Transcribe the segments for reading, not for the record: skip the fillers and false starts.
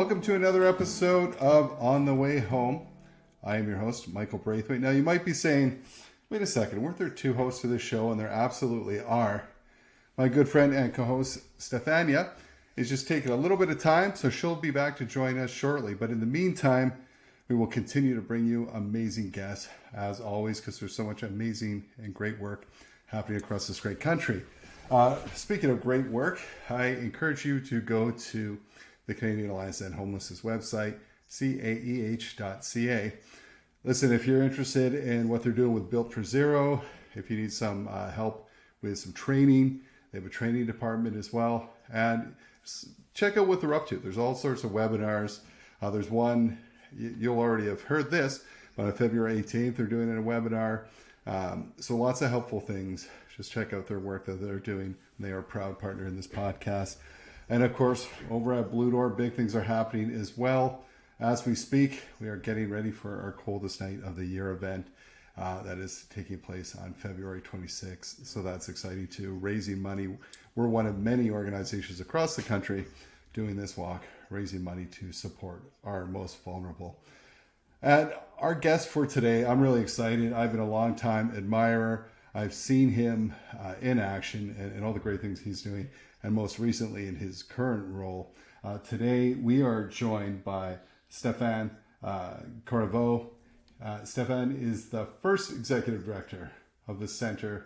Welcome to another episode of On the Way Home. I am your host, Michael Braithwaite. Now, you might be saying, wait a second, weren't there two hosts to this show? And there absolutely are. My good friend and co-host, Stefania, is just taking a little bit of time, so she'll be back to join us shortly. But in the meantime, we will continue to bring you amazing guests, as always, because there's so much amazing and great work happening across this great country. Speaking of great work, I encourage you to go to the Canadian Alliance to End Homelessness website, caeh.ca. Listen, if you're interested in what they're doing with Built for Zero, if you need some help with some training, they have a training department as well. And check out what they're up to. There's all sorts of webinars. There's one, you'll already have heard this, but on February 18th, they're doing a webinar. So lots of helpful things. Just check out their work that they're doing. They are a proud partner in this podcast. And of course, over at Blue Door, big things are happening as well. As we speak, we are getting ready for our coldest night of the year event that is taking place on February 26th. So that's exciting too. Raising money. We're one of many organizations across the country doing this walk, raising money to support our most vulnerable. And our guest for today, I'm really excited. I've been a long time admirer. I've seen him in action and all the great things he's doing, and most recently in his current role. Today, we are joined by Stephan Corriveau. Stephan is the first executive director of the Center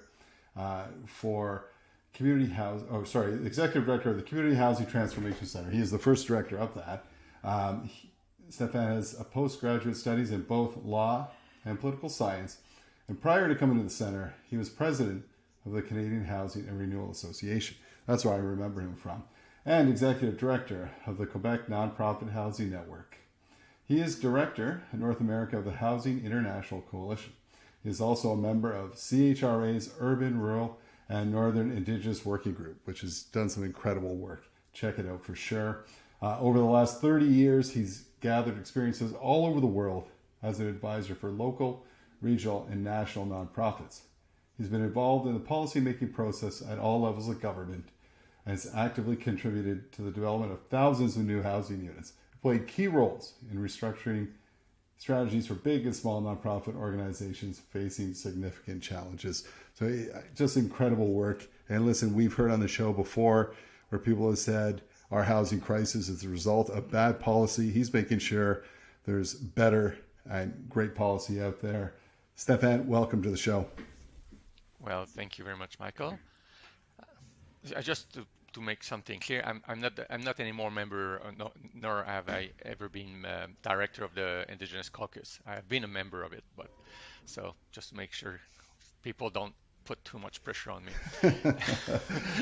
for Community Housing, executive director of the Community Housing Transformation Center. He is the first director of that. Stephan has a postgraduate studies in both law and political science. And prior to coming to the center, he was president of the Canadian Housing and Renewal Association. That's where I remember him from. And executive director of the Quebec Nonprofit Housing Network. He is director in North America of the Housing International Coalition. He is also a member of CHRA's Urban, Rural, and Northern Indigenous Working Group, which has done some incredible work. Check it out for sure. Over the last 30 years, he's gathered experiences all over the world as an advisor for local, regional, and national nonprofits. He's been involved in the policy-making process at all levels of government and has actively contributed to the development of thousands of new housing units, played key roles in restructuring strategies for big and small nonprofit organizations facing significant challenges. So just incredible work. And listen, we've heard on the show before where people have said our housing crisis is the result of bad policy. He's making sure there's better and great policy out there. Stephan, welcome to the show. Well, thank you very much, Michael. Just to make something clear, I'm not anymore member, nor have I ever been director of the Indigenous Caucus. I have been a member of it, but so just to make sure people don't put too much pressure on me.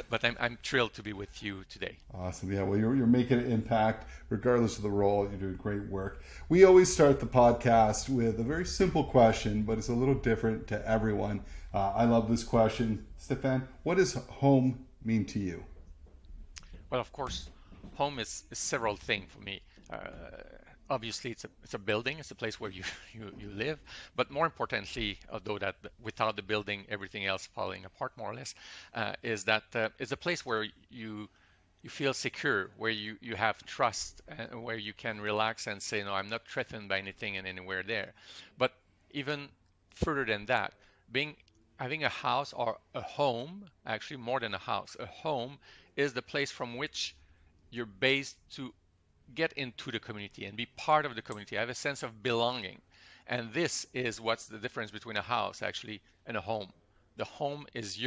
But I'm thrilled to be with you today. Awesome. Yeah, well, you're making an impact regardless of the role. You're doing great work. We always start the podcast with a very simple question, but it's a little different to everyone. I love this question. Stephan, what does home mean to you? Well, of course, home is several things for me. Obviously, it's a building. It's a place where you live. But more importantly, although that without the building, everything else falling apart more or less, is that it's a place where you feel secure, where you have trust, and where you can relax and say, no, I'm not threatened by anything and anywhere there. But even further than that, having a house or a home, actually more than a house, a home is the place from which you're based to get into the community and be part of the community. I have a sense of belonging. And this is what's the difference between a house actually and a home. The home is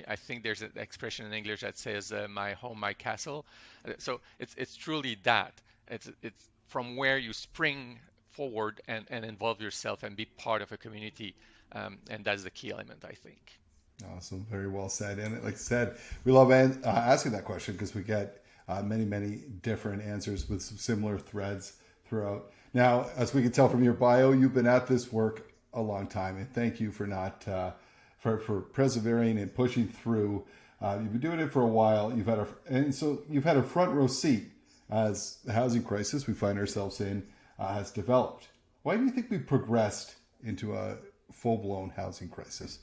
I think there's an expression in English that says my home, my castle. So it's truly that. It's from where you spring forward and involve yourself and be part of a community. And that's the key element, I think. Awesome. Very well said. And like I said, we love asking that question because we get many different answers with some similar threads throughout. Now, as we can tell from your bio, you've been at this work a long time, and thank you for not for persevering and pushing through. You've been doing it for a while. You've had a front row seat as the housing crisis we find ourselves in has developed. Why do you think we progressed into a full-blown housing crisis?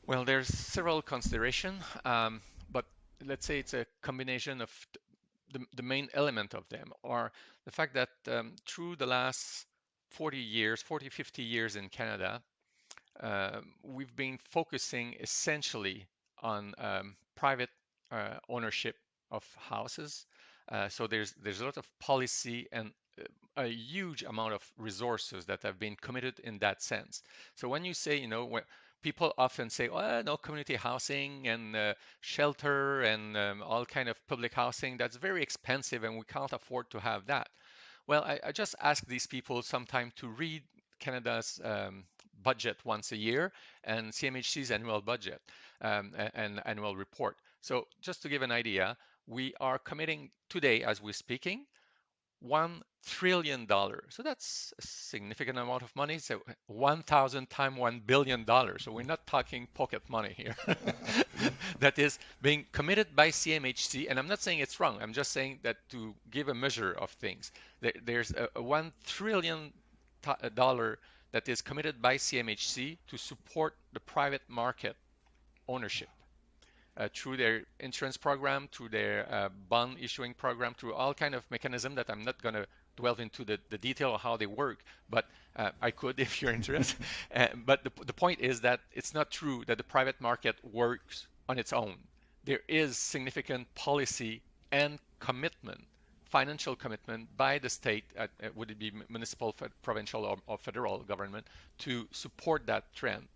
Well, there's several considerations, but let's say it's a combination of the main element of them are the fact that through the last 40 years, 40, 50 years in Canada, we've been focusing essentially on private ownership of houses. So there's a lot of policy and a huge amount of resources that have been committed in that sense. So when you say, when people often say, oh, no, community housing and shelter and all kind of public housing, that's very expensive and we can't afford to have that. Well, I just ask these people sometime to read Canada's budget once a year and CMHC's annual budget and annual report. So just to give an idea, we are committing today, as we're speaking, $1 trillion. So that's a significant amount of money. So 1,000 times $1 billion. So we're not talking pocket money here. That is being committed by CMHC. And I'm not saying it's wrong. I'm just saying that to give a measure of things, there's a $1 trillion that is committed by CMHC to support the private market ownership through their insurance program, through their bond issuing program, through all kind of mechanism that I'm not going to delve into the detail of how they work, but I could if you're interested. But the point is that it's not true that the private market works on its own. There is significant policy and commitment, financial commitment by the state, would it be municipal, provincial, or federal government, to support that trend.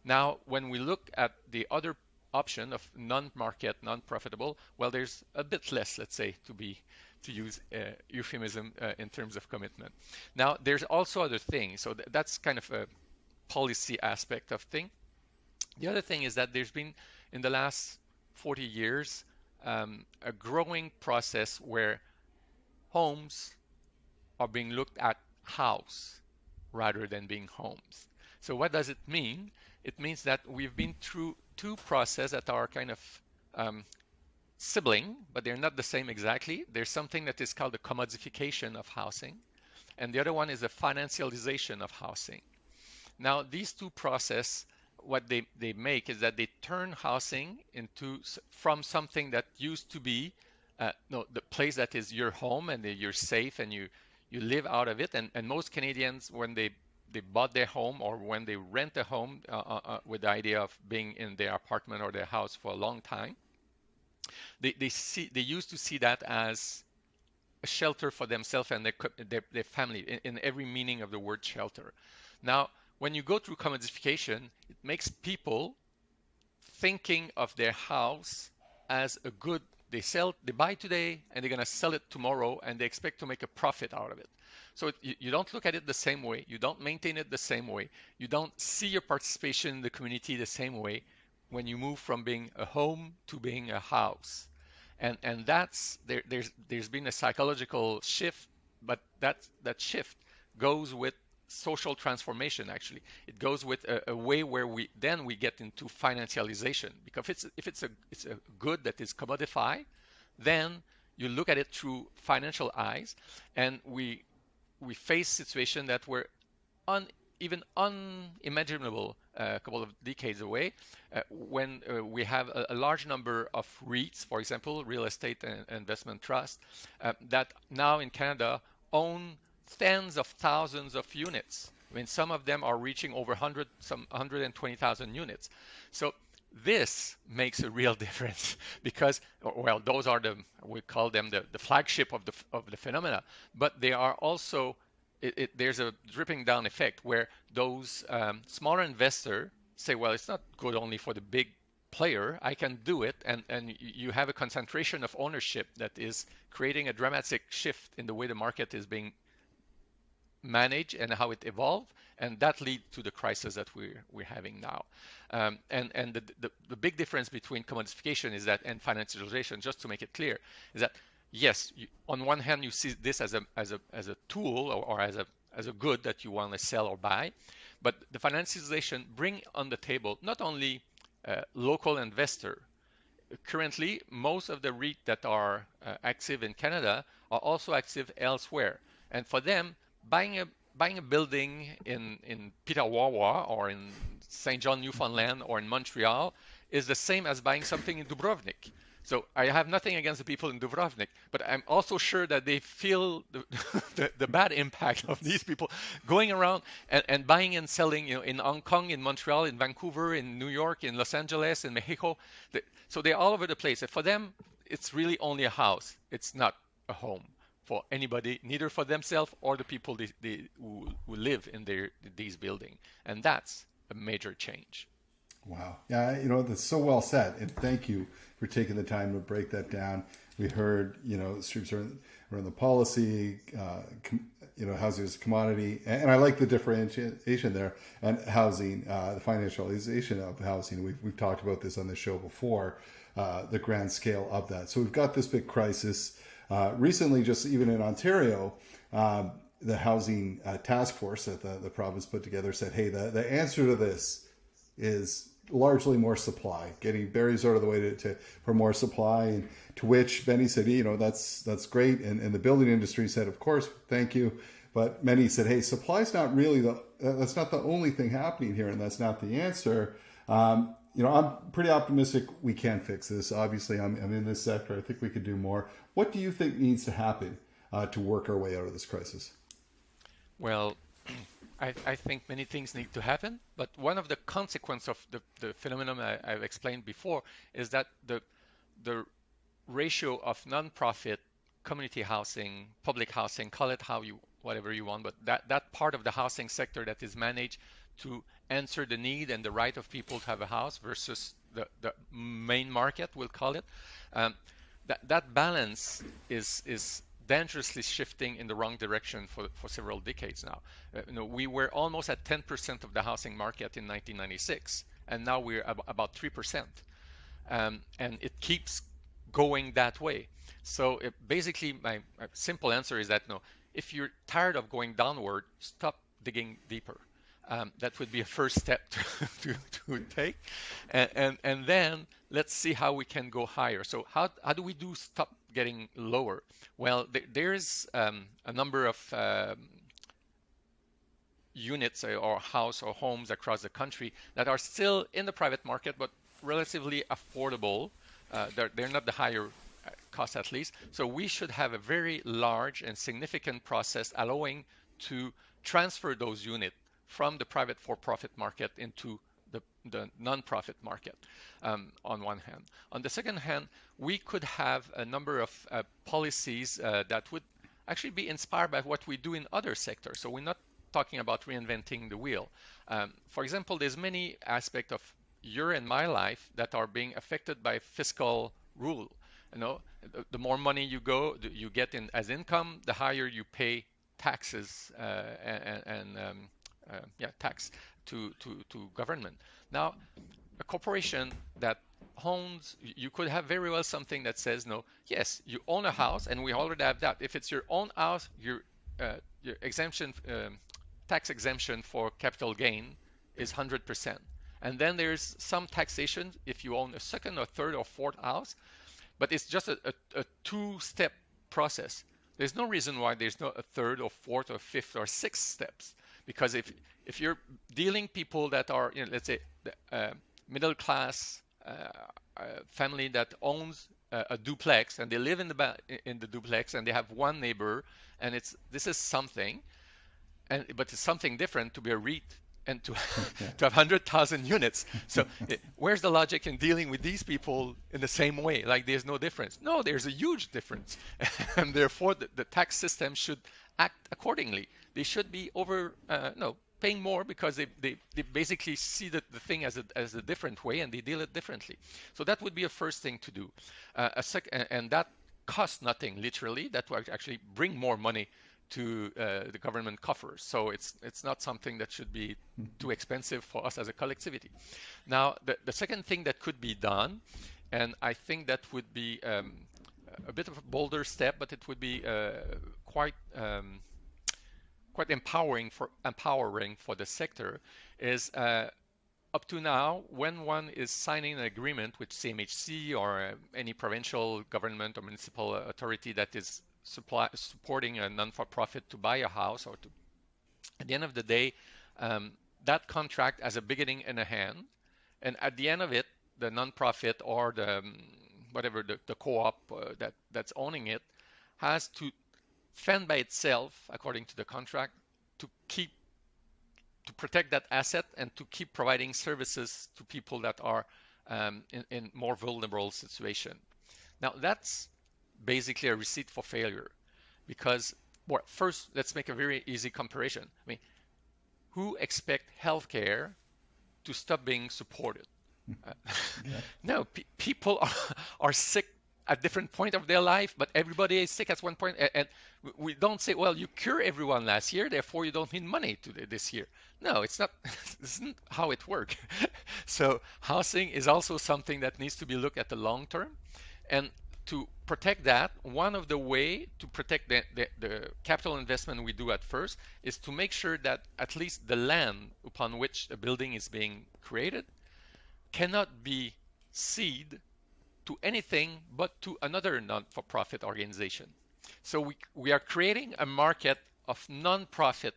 Now, when we look at the other option of non-market, non-profitable, well, there's a bit less, let's say, to use euphemism in terms of commitment. Now, there's also other things. So that's kind of a policy aspect of thing. The other thing is that there's been, in the last 40 years, a growing process where homes are being looked at house rather than being homes. So what does it mean? It means that we've been through two processes that are kind of sibling, but they're not the same exactly. There's something that is called the commodification of housing, and the other one is the financialization of housing. Now, these two processes, what they make is that they turn housing from something that used to be the place that is your home and you're safe and you live out of it. And most Canadians, when they bought their home or when they rent a home with the idea of being in their apartment or their house for a long time, they used to see that as a shelter for themselves and their family in every meaning of the word shelter. Now, when you go through commodification, it makes people thinking of their house as a good they buy today and they're going to sell it tomorrow and they expect to make a profit out of it. So you don't look at it the same way. You don't maintain it the same way. You don't see your participation in the community the same way when you move from being a home to being a house. And that's there's been a psychological shift, but that shift goes with social transformation. Actually, it goes with a way where we get into financialization, because if it's a good that is commodified, then you look at it through financial eyes, and we face situations that were even unimaginable a couple of decades away, when we have a large number of REITs, for example, real estate and investment trust, that now in Canada own tens of thousands of units. I mean, some of them are reaching over 120,000 units. So this makes a real difference because, well, those are we call them the flagship of the phenomena, but they are also, there's a dripping down effect where those smaller investors say, well, it's not good only for the big player, I can do it, and you have a concentration of ownership that is creating a dramatic shift in the way the market is being managed and how it evolved, and that leads to the crisis that we're having now. And the big difference between commodification is that and financialization, just to make it clear, is that yes, on one hand you see this as a tool or as a good that you want to sell or buy, but the financialization bring on the table not only local investor. Currently, most of the REIT that are active in Canada are also active elsewhere, and for them, buying a building in Petawawa or in St. John, Newfoundland, or in Montreal is the same as buying something in Dubrovnik. So I have nothing against the people in Dubrovnik, but I'm also sure that they feel the bad impact of these people going around and buying and selling, in Hong Kong, in Montreal, in Vancouver, in New York, in Los Angeles, in Mexico. So they're all over the place. And for them, it's really only a house. It's not a home for anybody, neither for themselves or the people who live in these buildings. And that's a major change. Wow. Yeah, that's so well said. And thank you for taking the time to break that down. We heard, streams around the policy, housing as a commodity. And I like the differentiation there and housing, the financialization of housing. We've talked about this on the show before, the grand scale of that. So we've got this big crisis. Recently, just even in Ontario, the housing task force that the province put together said, hey, the answer to this is largely more supply, getting barriers out of the way for more supply. And to which Benny said, that's great. And the building industry said, of course, thank you. But many said, hey, supply's not really that's not the only thing happening here, and that's not the answer. I'm pretty optimistic we can fix this. Obviously, I'm in this sector. I think we could do more. What do you think needs to happen to work our way out of this crisis? Well, I think many things need to happen, but one of the consequences of the phenomenon I've explained before is that the ratio of nonprofit, community housing, public housing, call it whatever you want, but that part of the housing sector that is managed to answer the need and the right of people to have a house versus the main market, we'll call it, um, that balance is dangerously shifting in the wrong direction for several decades now. We were almost at 10% of the housing market in 1996, and now we're about 3%. And it keeps going that way. So basically, my simple answer is that no, if you're tired of going downward, stop digging deeper. That would be a first step to take. And then let's see how we can go higher. So how do we stop getting lower? Well, there's a number of units or house or homes across the country that are still in the private market, but relatively affordable. They're not the higher cost at least. So we should have a very large and significant process allowing to transfer those units from the private for-profit market into the non-profit market, on one hand. On the second hand, we could have a number of policies that would actually be inspired by what we do in other sectors. So we're not talking about reinventing the wheel. For example, there's many aspects of your and my life that are being affected by fiscal rule. The more money you get in as income, the higher you pay taxes and tax to government. Now, a corporation that owns, you could have very well something that says, no, yes, you own a house, and we already have that. If it's your own house, your exemption, tax exemption for capital gain is 100%. And then there's some taxation if you own a second or third or fourth house, but it's just a two-step process. There's no reason why there's not a third or fourth or fifth or sixth steps. Because if you're dealing people that are, let's say, middle class family that owns a duplex and they live in the duplex and they have one neighbor, and this is something, but it's something different to be a REIT and to to have 100,000 units. So where's the logic in dealing with these people in the same way? Like there's no difference. No, there's a huge difference, and therefore the tax system should act accordingly. They should be paying more because they basically see the thing as a different way and they deal it differently. So that would be a first thing to do. And that costs nothing, literally. That would actually bring more money to the government coffers. So it's not something that should be too expensive for us as a collectivity. Now, the second thing that could be done, and I think that would be a bit of a bolder step, but it would be quite empowering for the sector, is up to now, when one is signing an agreement with CMHC or any provincial government or municipal authority that is supporting a non-for-profit to buy a house, at the end of the day, that contract has a beginning and a hand, and at the end of it, the non-profit or whatever the co-op that's owning it has to fend by itself according to the contract to keep to protect that asset and to keep providing services to people that are in more vulnerable situation. Now that's basically a receipt for failure because, well, first let's make a very easy comparison. I mean, who expect healthcare to stop being supported? Uh, Yeah. no, people are sick at different point of their life, but everybody is sick at one point. And we don't say, well, you cure everyone last year, therefore you don't need money this year. No, it's not. This isn't how it works. So housing is also something that needs to be looked at the long term. And to protect that, one of the way to protect the capital investment we do at first is to make sure that at least the land upon which a building is being created cannot be ceded to anything but to another non-for-profit organization. So we are creating a market of non-profit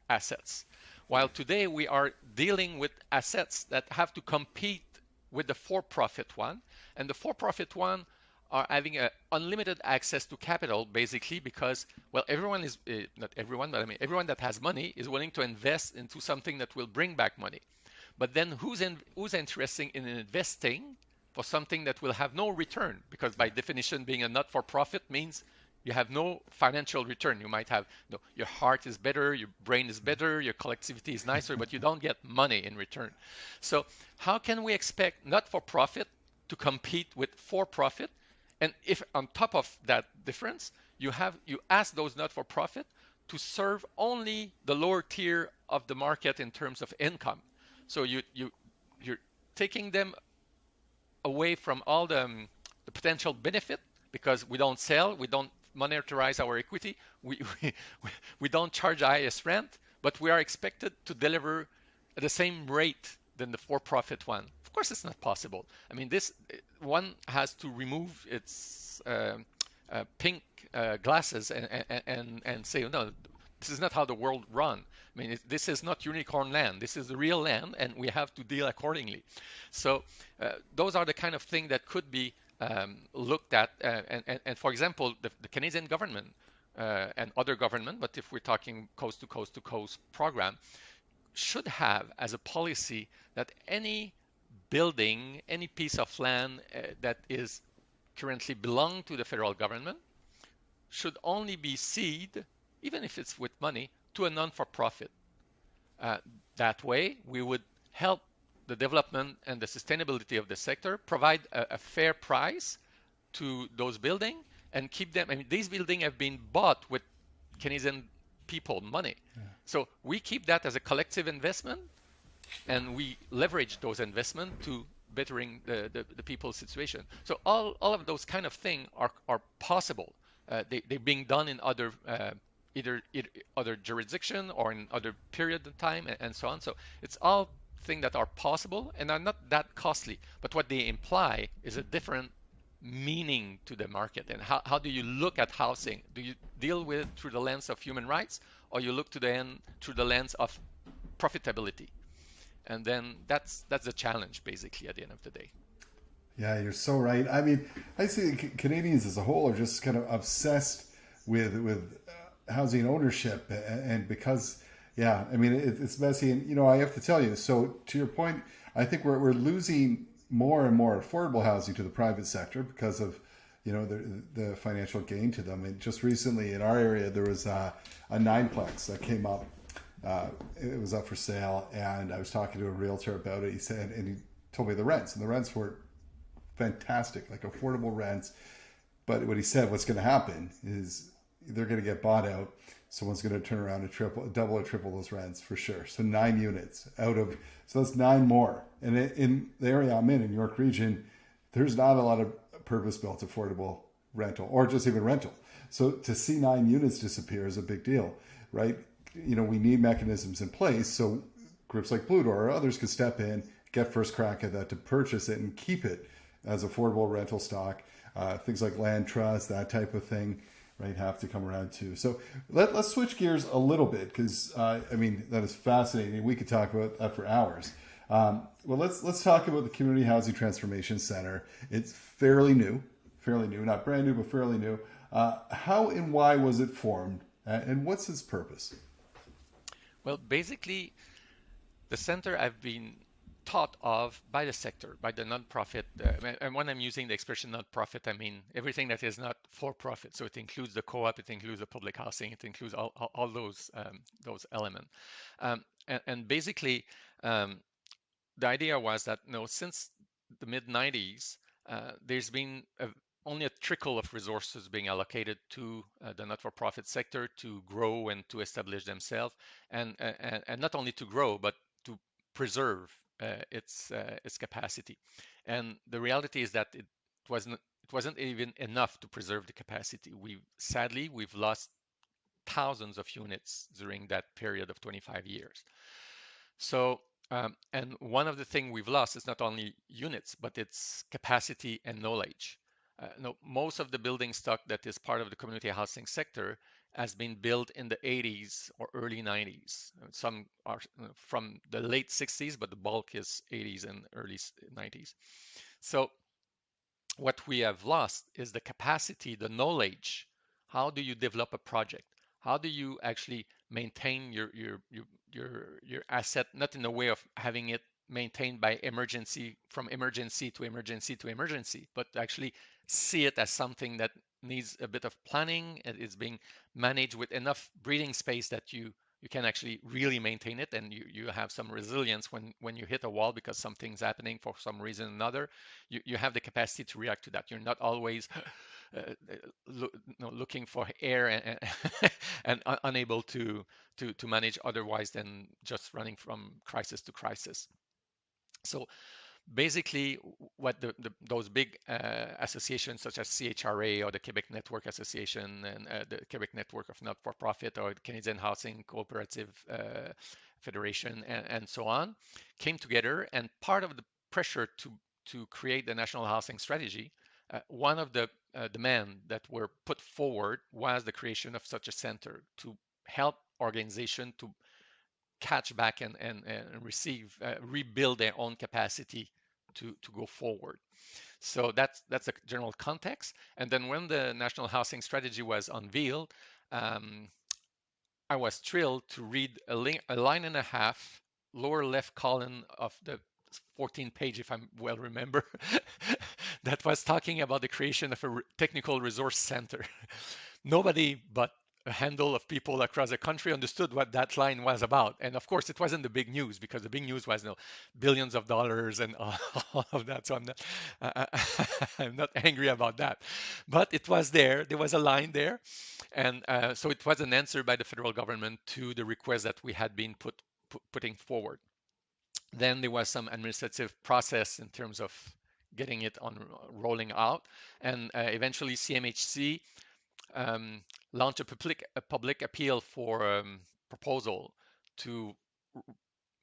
assets, while today we are dealing with assets that have to compete with the for-profit one, and the for-profit one are having a unlimited access to capital basically because, well, everyone is not everyone, but I mean everyone that has money is willing to invest into something that will bring back money. But then who's interested in investing for something that will have no return? Because by definition, being a not-for-profit means you have no financial return. You might have, your heart is better, your brain is better, your collectivity is nicer, but you don't get money in return. So how can we expect not-for-profit to compete with for-profit? And if on top of that difference, you ask those not-for-profit to serve only the lower tier of the market in terms of income. So you're taking them away from all the potential benefit because we don't sell, we don't monetize our equity, we don't charge highest rent, but we are expected to deliver at the same rate than the for-profit one. Of course, it's not possible. I mean, this one has to remove its pink glasses and say, no, this is not how the world runs. I mean, this is not unicorn land. This is the real land, and we have to deal accordingly. So those are the kind of thing that could be looked at. And for example, the Canadian government and other government, but if we're talking coast to coast to coast program, should have as a policy that any building, any piece of land that is currently belong to the federal government should only be ceded, even if it's with money, to a non-for-profit. That way, we would help the development and the sustainability of the sector, provide a fair price to those buildings, and keep them. I mean, these buildings have been bought with Canadian people money. Yeah. So we keep that as a collective investment, and we leverage those investments to bettering the people's situation. So all of those kind of things are possible. They're being done in other either other jurisdiction or in other period of time and so on. So it's all things that are possible and are not that costly. But what they imply is a different meaning to the market. And how do you look at housing? Do you deal with it through the lens of human rights, or you look to the end through the lens of profitability? And then that's the challenge basically at the end of the day. Yeah, you're so right. I mean, I see Canadians as a whole are just kind of obsessed with housing ownership, and because, yeah, I mean, it's messy. And, I have to tell you, so to your point, I think we're losing more and more affordable housing to the private sector because of, the financial gain to them. And just recently in our area, there was a nineplex that came up. It was up for sale, and I was talking to a realtor about it. He said, and he told me the rents, and the rents were fantastic, like affordable rents. But what he said, what's going to happen is they're going to get bought out. Someone's going to turn around and double or triple those rents for sure. So 9 units so that's 9 more. And in the area I'm in York Region, there's not a lot of purpose-built affordable rental or just even rental. So to see 9 units disappear is a big deal, right? We need mechanisms in place so groups like Blue Door or others could step in, get first crack at that to purchase it and keep it as affordable rental stock. Things like land trust, that type of thing, right, have to come around too. So let's switch gears a little bit because, that is fascinating. We could talk about that for hours. Well, let's talk about the Community Housing Transformation Center. It's fairly new, not brand new, but fairly new. How and why was it formed, and what's its purpose? Well, basically, the center I've been taught of by the sector, by the nonprofit. And when I'm using the expression nonprofit, I mean everything that is not for profit. So it includes the co-op, it includes the public housing, it includes all those elements. And basically, um, the idea was that since the mid 90s, there's been only a trickle of resources being allocated to the not-for-profit sector to grow and to establish themselves, and not only to grow but to preserve its capacity. And the reality is that it wasn't even enough to preserve the capacity. We've lost thousands of units during that period of 25 years. So, and one of the things we've lost is not only units, but it's capacity and knowledge. No, most of the building stock that is part of the community housing sector has been built in the 80s or early 90s. Some are from the late 60s, but the bulk is 80s and early 90s. So what we have lost is the capacity, the knowledge. How do you develop a project? How do you actually maintain your asset, not in a way of having it maintained by emergency, from emergency to emergency to emergency, but actually see it as something that needs a bit of planning and is being managed with enough breathing space that you can actually really maintain it, and you have some resilience when you hit a wall because something's happening for some reason or another. You have the capacity to react to that. You're not always looking for air and unable to manage otherwise than just running from crisis to crisis. So basically, what those big associations such as CHRA or the Quebec Network Association and the Quebec Network of Not-for-Profit or the Canadian Housing Cooperative Federation and so on came together, and part of the pressure to create the national housing strategy, one of the demands that were put forward was the creation of such a center to help organization to catch back and receive, rebuild their own capacity to go forward. So that's a general context. And then when the national housing strategy was unveiled, um, I was thrilled to read a line and a half, lower left column of the 14 page, if I well remember, that was talking about the creation of a technical resource center. Nobody but a handful of people across the country understood what that line was about. And of course, it wasn't the big news because the big news was billions of dollars and all of that. So I'm not angry about that. But it was there. There was a line there. And so it was an answer by the federal government to the request that we had been putting forward. Then there was some administrative process in terms of getting it on rolling out. And eventually CMHC um, launch a public appeal for proposal to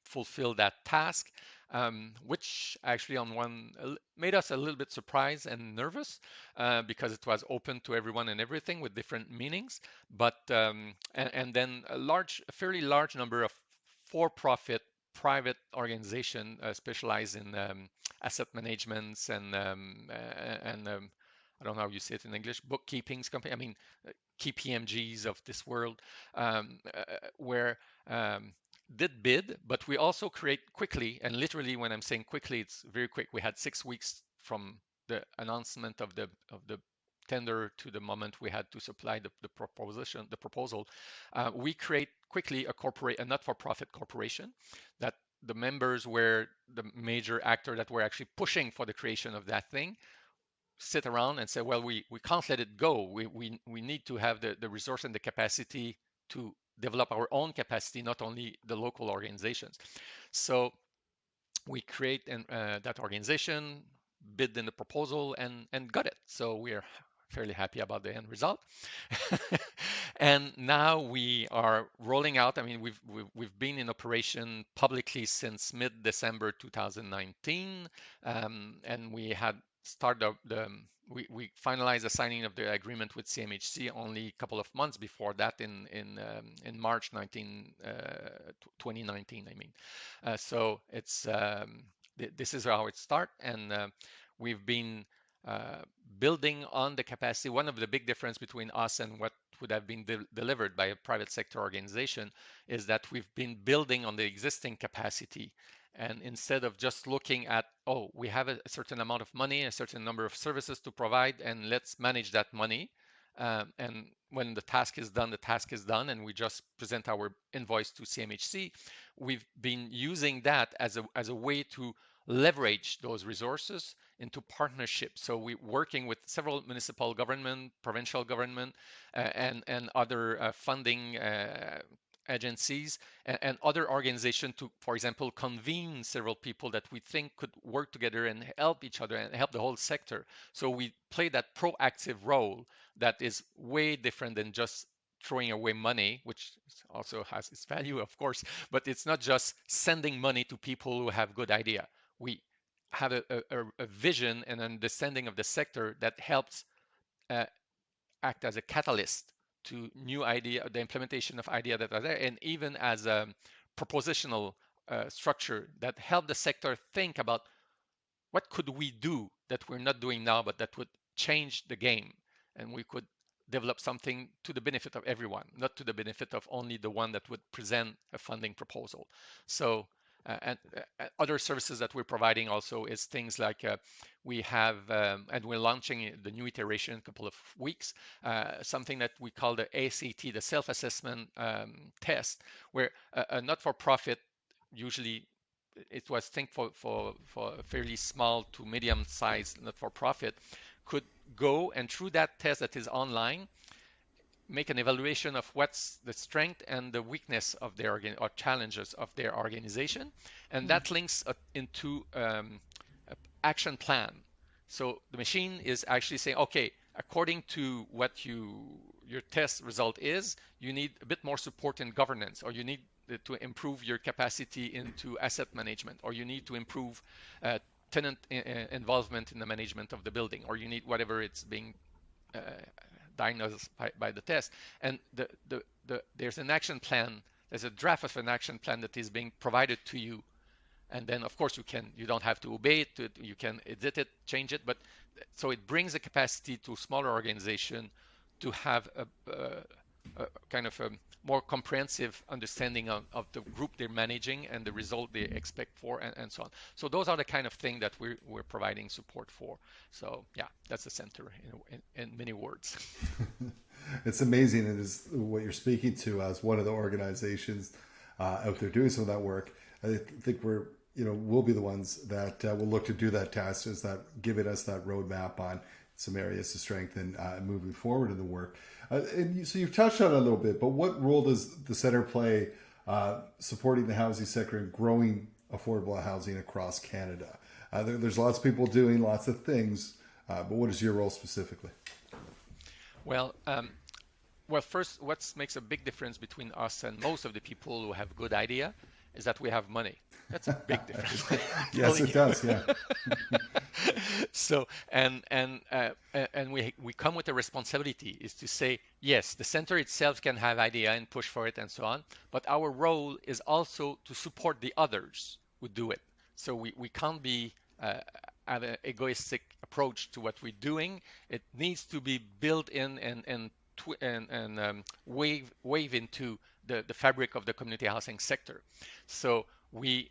fulfill that task, which actually on one made us a little bit surprised and nervous because it was open to everyone and everything with different meanings. But and then a fairly large number of for-profit private organization specialized in asset managements and I don't know how you say it in English, bookkeeping company. I mean, KPMGs of this world, where did bid, but we also create quickly, and literally when I'm saying quickly, it's very quick. We had 6 weeks from the announcement of the tender to the moment we had to supply the proposal. We create quickly a not-for-profit corporation that the members were the major actor that were actually pushing for the creation of that thing, sit around and say, well, we can't let it go. We need to have the resource and the capacity to develop our own capacity, not only the local organizations. So we create that organization, bid in the proposal, and got it. So we're fairly happy about the end result. And now we are rolling out. I mean, we've been in operation publicly since mid-December 2019, and we had start we finalized the signing of the agreement with CMHC only a couple of months before that in March 2019. I mean, so it's this is how it started, and we've been building on the capacity. One of the big difference between us and what would have been delivered by a private sector organization is that we've been building on the existing capacity. And instead of just looking at, oh, we have a certain amount of money, a certain number of services to provide, and let's manage that money. And when the task is done, the task is done, and we just present our invoice to CMHC. We've been using that as a way to leverage those resources into partnerships. So we're working with several municipal government, provincial government, and other funding agencies and other organizations to, for example, convene several people that we think could work together and help each other and help the whole sector. So we play that proactive role that is way different than just throwing away money, which also has its value, of course, but it's not just sending money to people who have good idea. We have a vision and understanding of the sector that helps act as a catalyst to new idea, the implementation of idea that are there, and even as a propositional structure that help the sector think about what could we do that we're not doing now, but that would change the game, and we could develop something to the benefit of everyone, not to the benefit of only the one that would present a funding proposal. So and other services that we're providing also is things like we have, and we're launching the new iteration in a couple of weeks, something that we call the ACT, the self-assessment test, where a not-for-profit, usually it was think for a fairly small to medium-sized not-for-profit, could go and through that test that is online, make an evaluation of what's the strength and the weakness of their or challenges of their organization, and that links into action plan. So the machine is actually saying, okay, according to what your test result is, you need a bit more support in governance, or you need to improve your capacity into asset management, or you need to improve tenant involvement in the management of the building, or you need whatever it's being diagnosed by the test. And there's an action plan, there's a draft of an action plan that is being provided to you. And then of course you don't have to obey it, you can edit it, change it, but so it brings a capacity to smaller organization to have a kind of a more comprehensive understanding of the group they're managing and the result they expect for, and so on. So those are the kind of thing that we're providing support for. So yeah, that's the center in many words. It's amazing. It is what you're speaking to as one of the organizations out there doing some of that work. I think we'll be the ones that will look to do that task, is that giving us that roadmap on some areas to strengthen moving forward in the work. So you've touched on it a little bit, but what role does the center play supporting the housing sector and growing affordable housing across Canada? There's lots of people doing lots of things, but what is your role specifically? Well, first, what makes a big difference between us and most of the people who have good idea is that we have money. That's a big difference. Yes, it does. Yeah. So and we come with a responsibility, is to say, yes, the center itself can have idea and push for it and so on, but our role is also to support the others who do it. So we can't be have an egoistic approach to what we're doing. It needs to be built in and wave into the fabric of the community housing sector. So we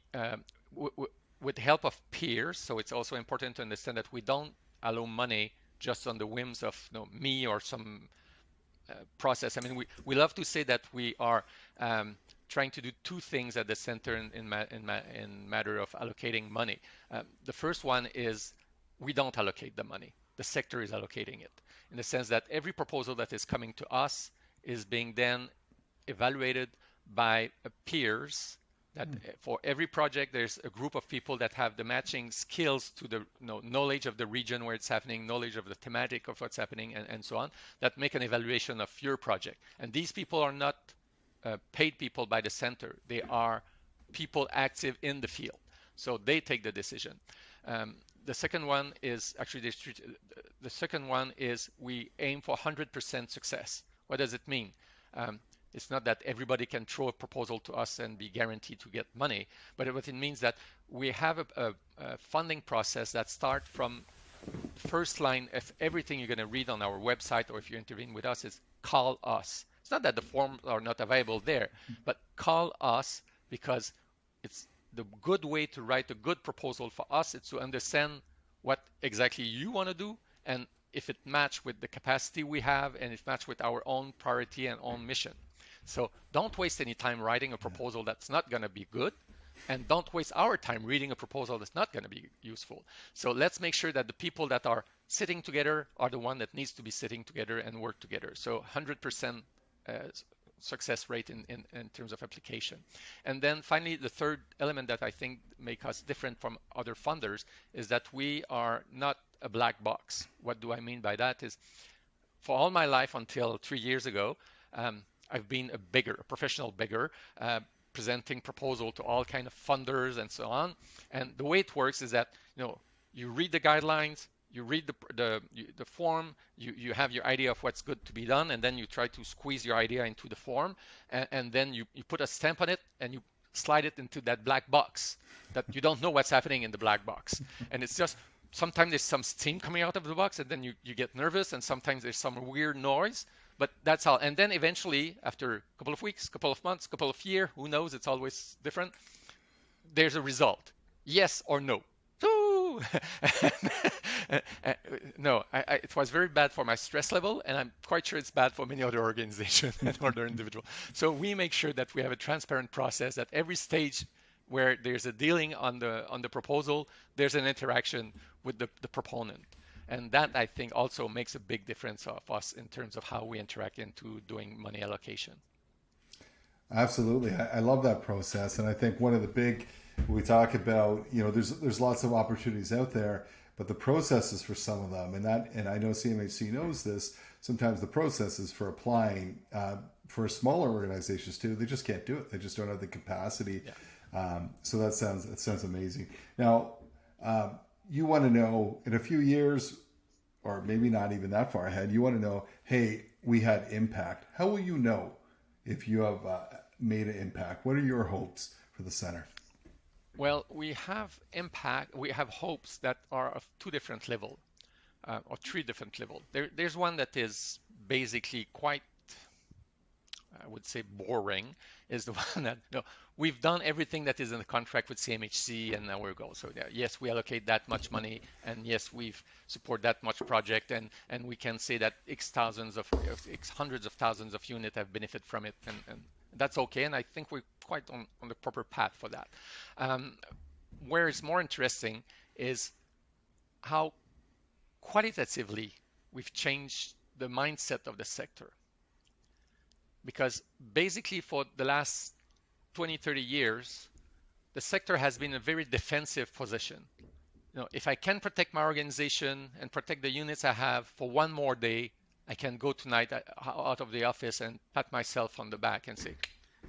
with the help of peers, so it's also important to understand that we don't allow money just on the whims of me or some process. I mean, we love to say that we are trying to do two things at the center in matter of allocating money. The first one is we don't allocate the money. The sector is allocating it, in the sense that every proposal that is coming to us is being then evaluated by peers. That for every project, there's a group of people that have the matching skills to the knowledge of the region where it's happening, knowledge of the thematic of what's happening, and so on, that make an evaluation of your project. And these people are not paid people by the center. They are people active in the field. So they take the decision. The second one is actually the second one is we aim for 100% success. What does it mean? Um, it's not that everybody can throw a proposal to us and be guaranteed to get money, but what it means that we have a funding process that starts from the first line of everything you're going to read on our website, or if you're interviewing with us, is call us. It's not that the forms are not available there, but call us, because it's the good way to write a good proposal for us is to understand what exactly you want to do, and if it match with the capacity we have, and it match with our own priority and own mission. So don't waste any time writing a proposal that's not going to be good, and don't waste our time reading a proposal that's not going to be useful. So let's make sure that the people that are sitting together are the one that needs to be sitting together and work together. So 100% success rate in terms of application. And then finally, the third element that I think make us different from other funders is that we are not a black box. What do I mean by that is, for all my life until 3 years ago, I've been a bigger, a professional bigger, presenting proposal to all kind of funders and so on. And the way it works is that, you read the guidelines, you read the form, you have your idea of what's good to be done, and then you try to squeeze your idea into the form, and then you put a stamp on it, and you slide it into that black box that you don't know what's happening in the black box. And it's just, sometimes there's some steam coming out of the box, and then you get nervous, and sometimes there's some weird noise, but that's all. And then eventually, after a couple of weeks, couple of months, couple of years, who knows, it's always different, there's a result. Yes or no. No, it was very bad for my stress level, and I'm quite sure it's bad for many other organizations and other individuals. So we make sure that we have a transparent process at every stage where there's a dealing on the proposal, there's an interaction with the proponent. And that, I think, also makes a big difference of us in terms of how we interact into doing money allocation. Absolutely. I love that process. And I think one of the big, we talk about, there's lots of opportunities out there, but the processes for some of them, and I know CMHC knows this, sometimes the processes for applying for smaller organizations too, they just can't do it. They just don't have the capacity. Yeah. So that sounds amazing. Now, you want to know in a few years, or maybe not even that far ahead, you want to know, hey, we had impact. How will you know if you have made an impact? What are your hopes for the center? Well, we have impact. We have hopes that are of two different levels, or three different levels. There's one that is basically quite, I would say, boring, is the one that, we've done everything that is in the contract with CMHC, and now we're going. So yes, we allocate that much money, and yes, we've support that much project, and we can say that X hundreds of thousands of units have benefit from it, and that's okay. And I think we're quite on the proper path for that. Where it's more interesting is how qualitatively we've changed the mindset of the sector. Because basically for the last 20, 30 years, the sector has been in a very defensive position. If I can protect my organization and protect the units I have for one more day, I can go tonight out of the office and pat myself on the back and say,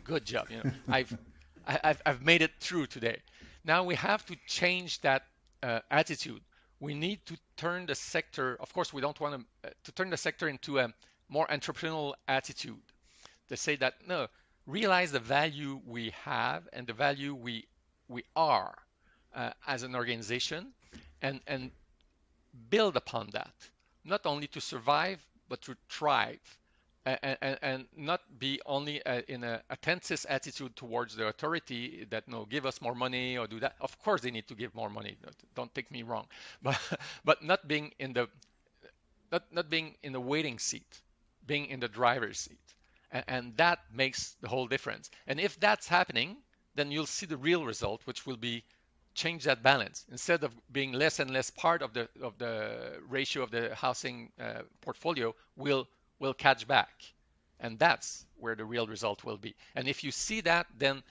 good job. I've made it through today. Now we have to change that attitude. We need to turn the sector, of course, we don't want to turn the sector into a more entrepreneurial attitude. To say that, no, realize the value we have and the value we are as an organization, and build upon that, not only to survive, but to thrive, and not be only in a attentious attitude towards the authority that, give us more money or do that. Of course, they need to give more money. Don't take me wrong, but not being in the waiting seat, being in the driver's seat. And that makes the whole difference. And if that's happening, then you'll see the real result, which will be change that balance. Instead of being less and less part of the ratio of the housing portfolio, will catch back. And that's where the real result will be. And if you see that, then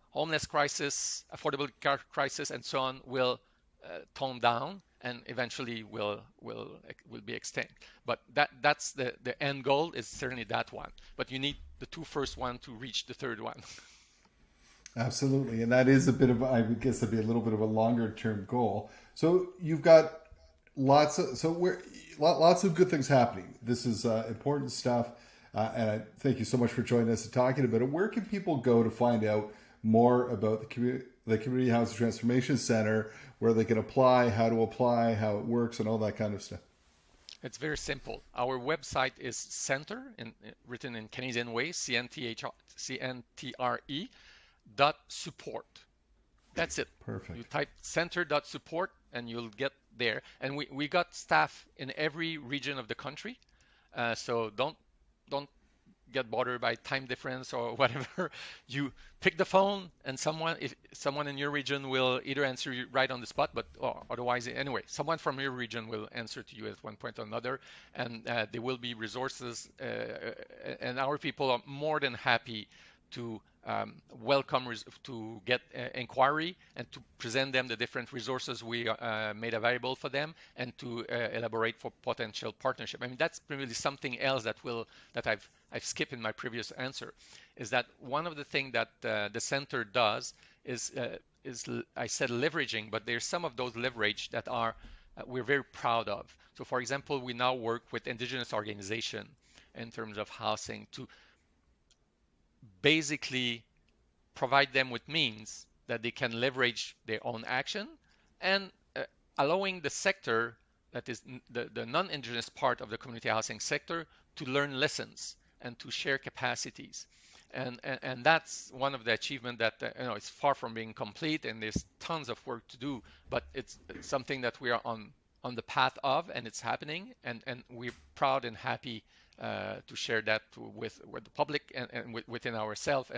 homeless crisis, affordability crisis, and so on will tone down, and eventually will be extinct. But that's the end goal, is certainly that one. But you need the two first one to reach the third one. Absolutely, and that is a bit of, I would guess, that'd be a little bit of a longer term goal. So you've got lots of good things happening. This is important stuff, and I thank you so much for joining us and talking about it. Where can people go to find out more about the Community Housing Transformation Center, where they can apply, how to apply, how it works, and all that kind of stuff? It's very simple. Our website is written in Canadian way, CNTRE dot support. That's it. You Perfect. type center.support and you'll get there. And we got staff in every region of the country. So don't get bothered by time difference or whatever. You pick the phone and someone in your region will either answer you right on the spot, but otherwise, anyway, someone from your region will answer to you at one point or another, and there will be resources, and our people are more than happy to welcome to get inquiry and to present them the different resources we made available for them, and to elaborate for potential partnership. I mean, that's really something else that I've skipped in my previous answer, is that one of the things that the center does is I said leveraging, but there's some of those leverage that are we're very proud of. So, for example, we now work with Indigenous organization in terms of housing to basically provide them with means that they can leverage their own action, and allowing the sector that is the non-Indigenous part of the community housing sector to learn lessons and to share capacities. And that's one of the achievements that it's far from being complete, and there's tons of work to do, but it's something that we are on the path of, and it's happening, and we're proud and happy to share that with the public and within ourselves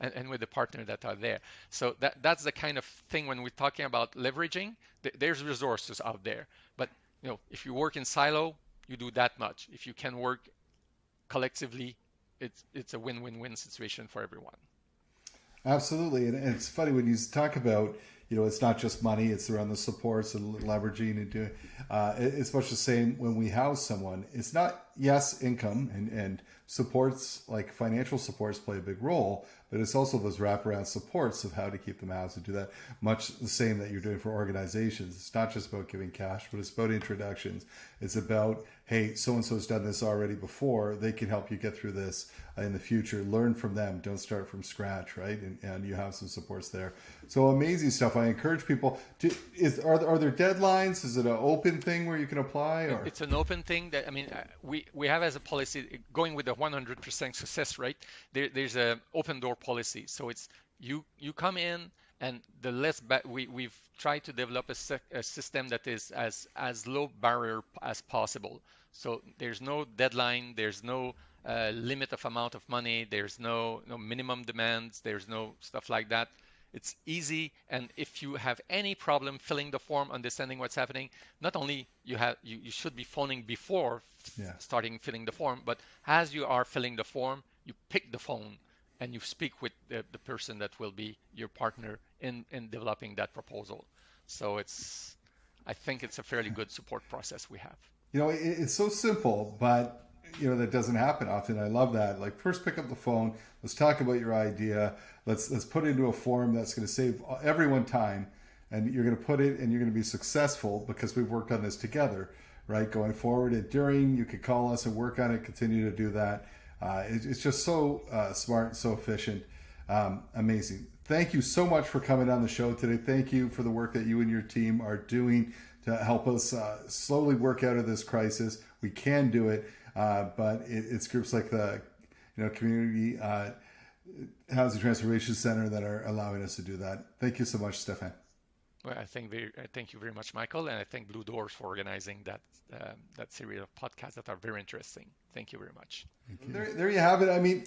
and with the partners that are there. So that's the kind of thing when we're talking about leveraging. There's resources out there, but if you work in silo, you do that much. If you can work collectively, it's a win-win-win situation for everyone. Absolutely, and it's funny when you talk about, it's not just money; it's around the supports and leveraging and doing. It's much the same when we house someone. It's not, yes, income and supports like financial supports play a big role, but it's also those wraparound supports of how to keep them housed and do that. Much the same that you're doing for organizations. It's not just about giving cash, but it's about introductions. It's about, hey, so and so's done this already before. They can help you get through this in the future. Learn from them. Don't start from scratch, right? And you have some supports there. So amazing stuff. I encourage people to. Are there deadlines? Is it an open thing where you can apply? Or it's an open thing that we have as a policy going with a 100% success rate. There's a open door policy. So it's you come in, and the less we've tried to develop a system that is as low barrier as possible. So there's no deadline. There's no limit of amount of money. There's no minimum demands. There's no stuff like that. It's easy, and if you have any problem filling the form, understanding what's happening, not only you should be phoning before starting filling the form, but as you are filling the form, you pick the phone and you speak with the person that will be your partner in developing that proposal. So I think it's a fairly good support process we have. It's so simple, but that doesn't happen often. I love that. Like, first pick up the phone. Let's talk about your idea. Let's put it into a form that's going to save everyone time, and you're going to put it, and you're going to be successful because we've worked on this together, right? Going forward and during, you could call us and work on it. Continue to do that. It's just so smart, so efficient, amazing. Thank you so much for coming on the show today. Thank you for the work that you and your team are doing to help us slowly work out of this crisis. We can do it. But it's groups like the Community Housing Transformation Center that are allowing us to do that. Thank you so much, Stephan. Well, thank you very much, Michael, and I thank Blue Doors for organizing that series of podcasts that are very interesting. Thank you very much. There you have it. I mean,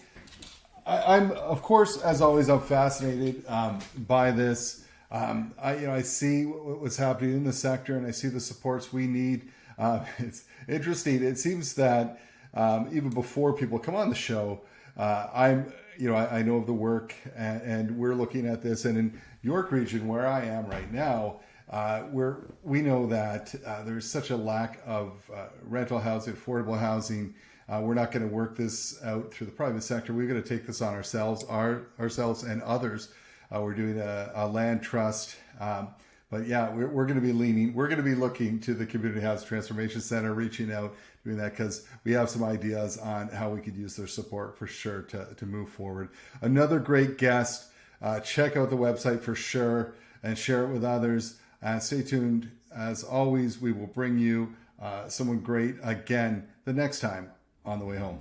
I'm of course, as always, I'm fascinated by this. I see what's happening in the sector, and I see the supports we need. It's interesting. It seems that even before people come on the show, I know of the work, and we're looking at this. And in York region, where I am right now, we know that there's such a lack of rental housing, affordable housing. We're not going to work this out through the private sector. We're going to take this on ourselves and others. We're doing a land trust. But yeah, we're going to be looking to the Community Housing Transformation Center, reaching out, doing that because we have some ideas on how we could use their support for sure to move forward. Another great guest. Check out the website for sure and share it with others. Stay tuned. As always, we will bring you someone great again the next time on the way home.